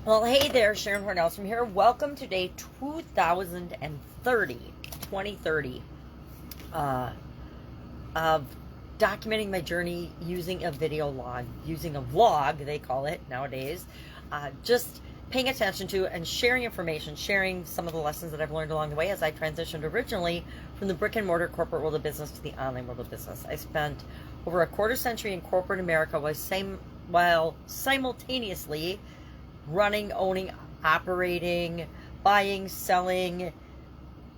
Well, hey there, Sharon Horne-Ellstrom here. Welcome to day 2030, of documenting my journey using a video log, using a vlog, they call it nowadays. Just paying attention to and sharing information, sharing some of the lessons that I've learned along the way as I transitioned originally from the brick and mortar corporate world of business to the online world of business. I spent over a quarter century in corporate America while simultaneously running, owning, operating, buying, selling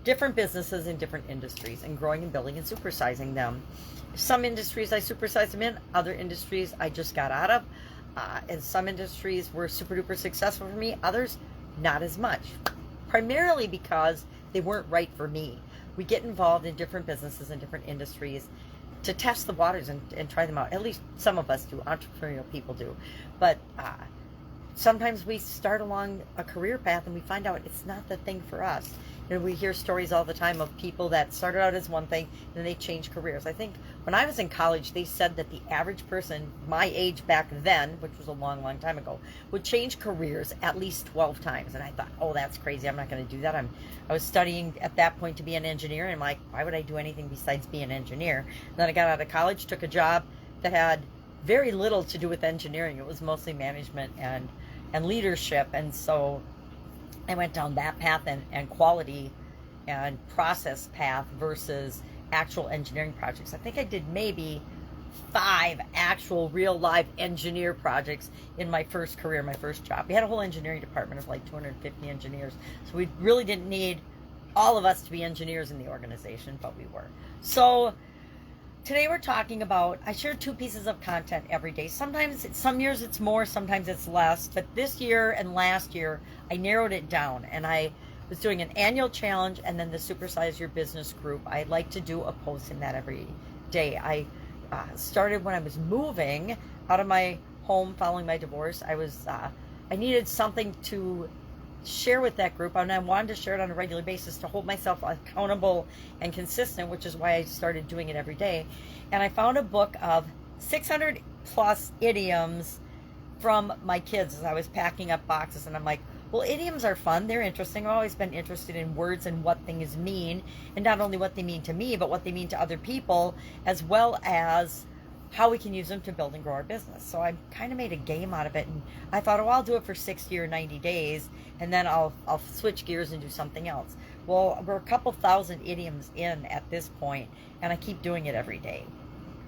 different businesses in different industries and growing and building and supersizing them. Some industries I supersized them in, other industries I just got out of. And some industries were super duper successful for me, others not as much. Primarily because they weren't right for me. We get involved in different businesses and different industries to test the waters and try them out. At least some of us do, entrepreneurial people do. But sometimes we start along a career path and we find out it's not the thing for us. And we hear stories all the time of people that started out as one thing and then they changed careers. I think when I was in college, they said that the average person my age back then, which was a long, long time ago, would change careers at least 12 times. And I thought, oh, that's crazy. I'm not going to do that. I was studying at that point to be an engineer. And I'm like, why would I do anything besides be an engineer? And then I got out of college, took a job that had very little to do with engineering. It was mostly management and leadership. And so I went down that path and quality and process path versus actual engineering projects. I think I did maybe 5 actual real live engineer projects in my first career, my first job. We had a whole engineering department of like 250 engineers. So we really didn't need all of us to be engineers in the organization, but we were. So today we're talking about, I share 2 pieces of content every day. Sometimes, some years it's more, sometimes it's less. But this year and last year, I narrowed it down. And I was doing an annual challenge and then the Supersize Your Business group. I like to do a post in that every day. I started when I was moving out of my home following my divorce. I needed something to share with that group, and I wanted to share it on a regular basis to hold myself accountable and consistent, which is why I started doing it every day. And I found a book of 600 plus idioms from my kids as I was packing up boxes, and I'm like, well, idioms are fun, they're interesting. I've always been interested in words and what things mean, and not only what they mean to me, but what they mean to other people, as well as how we can use them to build and grow our business. So I kind of made a game out of it, and I thought, oh, I'll do it for 60 or 90 days, and then I'll switch gears and do something else. Well, we're a couple thousand idioms in at this point, and I keep doing it every day.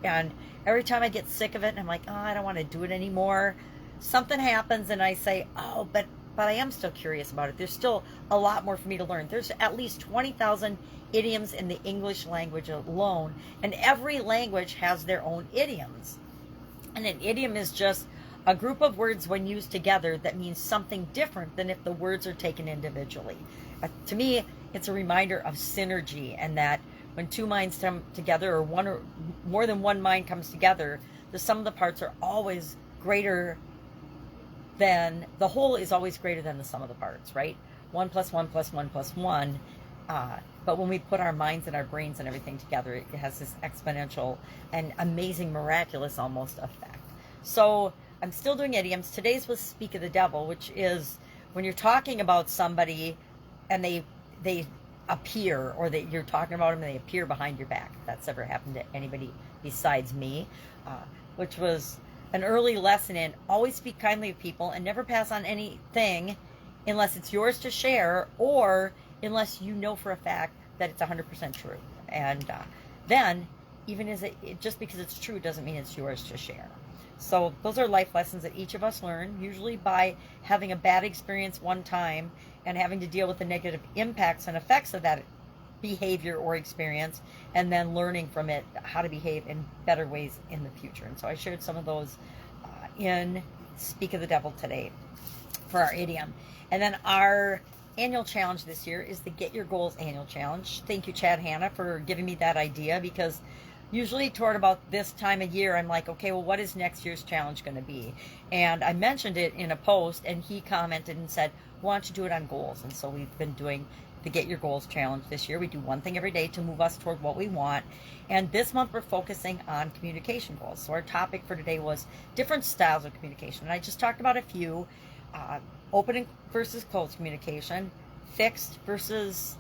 And every time I get sick of it, and I'm like, oh, I don't want to do it anymore, something happens, and I say, oh, but I am still curious about it. There's still a lot more for me to learn. There's at least 20,000 idioms in the English language alone, and every language has their own idioms. And an idiom is just a group of words when used together that means something different than if the words are taken individually. To me, it's a reminder of synergy, and that when 2 minds come together, or one or more than one mind comes together, the sum of the parts are always greater than, the whole is always greater than the sum of the parts, right? 1 plus 1 plus 1 plus 1. But when we put our minds and our brains and everything together, it has this exponential and amazing, miraculous almost effect. So I'm still doing idioms. Today's was Speak of the Devil, which is when you're talking about somebody and they appear, or that you're talking about them and they appear behind your back. If that's ever happened to anybody besides me, which was an early lesson in always speak kindly of people and never pass on anything unless it's yours to share, or unless you know for a fact that it's 100% true. And then, even as just because it's true doesn't mean it's yours to share. So those are life lessons that each of us learn, usually by having a bad experience one time and having to deal with the negative impacts and effects of that behavior or experience, and then learning from it how to behave in better ways in the future. And so I shared some of those in Speak of the Devil today for our idiom. And then our annual challenge this year is the Get Your Goals annual challenge. Thank you, Chad Hanna, for giving me that idea, because usually toward about this time of year, I'm like, okay, well, what is next year's challenge going to be? And I mentioned it in a post, and he commented and said, why don't you do it on goals? And so we've been doing the Get Your Goals challenge this year. We do one thing every day to move us toward what we want. And this month we're focusing on communication goals. So our topic for today was different styles of communication. And I just talked about a few. open versus closed communication, fixed versus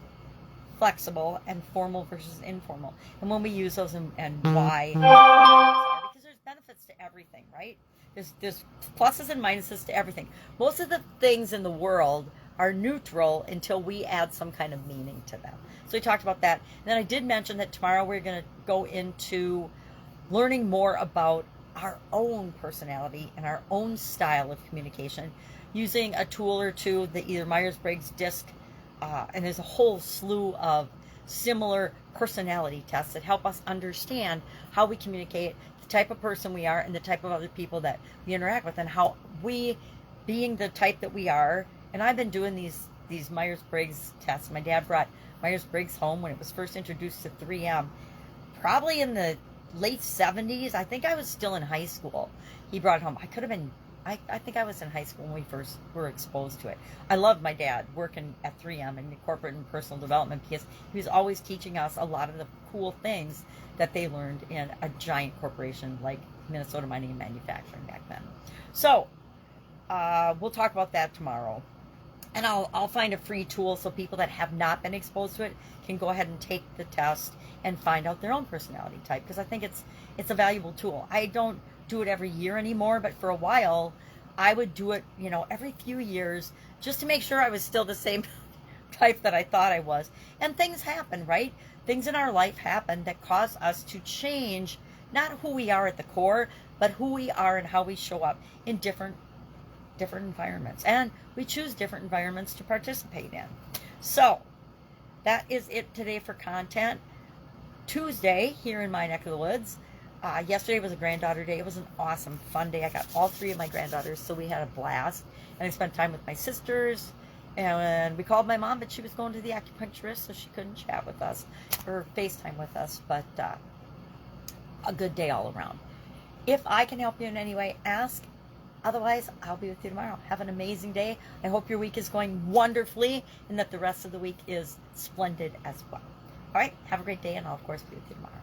flexible, and formal versus informal. And when we use those and why, because there's benefits to everything, right? There's pluses and minuses to everything. Most of the things in the world are neutral until we add some kind of meaning to them. So we talked about that. And then I did mention that tomorrow we're going to go into learning more about our own personality and our own style of communication using a tool or two, the either Myers-Briggs DISC, and there's a whole slew of similar personality tests that help us understand how we communicate, the type of person we are, and the type of other people that we interact with, and how we, being the type that we are, and I've been doing these Myers-Briggs tests. My dad brought Myers-Briggs home when it was first introduced to 3M, probably in the late 70s. I think I was still in high school. He brought it home. I could have been, I think I was in high school when we first were exposed to it. I loved my dad working at 3M in corporate and personal development because he was always teaching us a lot of the cool things that they learned in a giant corporation like Minnesota Mining and Manufacturing back then. So we'll talk about that tomorrow. And I'll find a free tool so people that have not been exposed to it can go ahead and take the test and find out their own personality type, because I think it's a valuable tool. I don't do it every year anymore, but for a while I would do it, every few years just to make sure I was still the same type that I thought I was. And things happen, right? Things in our life happen that cause us to change not who we are at the core, but who we are and how we show up in different environments, and we choose different environments to participate in. So that is it today for content. Tuesday here in my neck of the woods. Yesterday was a granddaughter day. It was an awesome, fun day. I got all three of my granddaughters, so we had a blast. And I spent time with my sisters, and we called my mom, but she was going to the acupuncturist, so she couldn't chat with us or FaceTime with us. But a good day all around. If I can help you in any way, ask. Otherwise, I'll be with you tomorrow. Have an amazing day. I hope your week is going wonderfully and that the rest of the week is splendid as well. All right, have a great day, and I'll, of course, be with you tomorrow.